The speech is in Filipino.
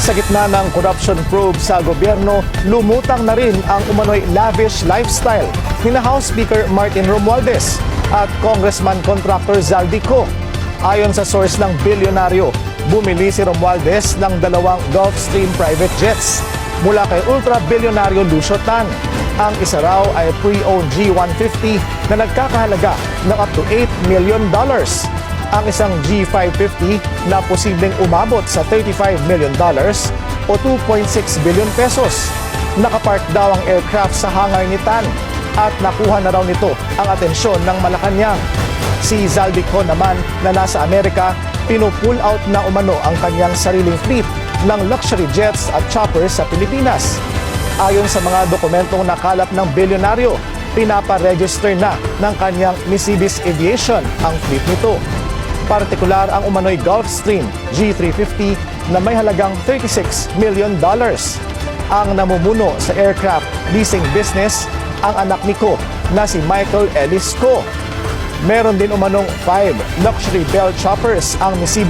Sa gitna ng corruption probe sa gobyerno, lumutang na rin ang umano'y lavish lifestyle ni House Speaker Martin Romualdez at Congressman Contractor Zaldico. Ayon sa source ng bilyonaryo, bumili si Romualdez ng 2 Gulfstream private jets mula kay ultra-bilyonaryo Lucio Tan. Ang isa raw ay pre-owned G150 na nagkakahalaga ng up to $8 million. Ang isang G550 na posibleng umabot sa $35 million o 2.6 billion pesos. Nakapark daw ang aircraft sa hangar ni Tan at nakuha na raw nito ang atensyon ng Malacanang. Si Zaldico naman na nasa Amerika, pinupull out na umano ang kanyang sariling fleet ng luxury jets at choppers sa Pilipinas. Ayon sa mga dokumentong nakalap ng bilyonaryo, pinapa-register na ng kanyang Nisibis Aviation ang fleet nito. Partikular ang umano'y Gulfstream G350 na may halagang $36 million. Ang namumuno sa aircraft leasing business ang anak ni Ko na si Michael Ellis Ko. Meron din umanong 5 luxury Bell choppers ang Nisibis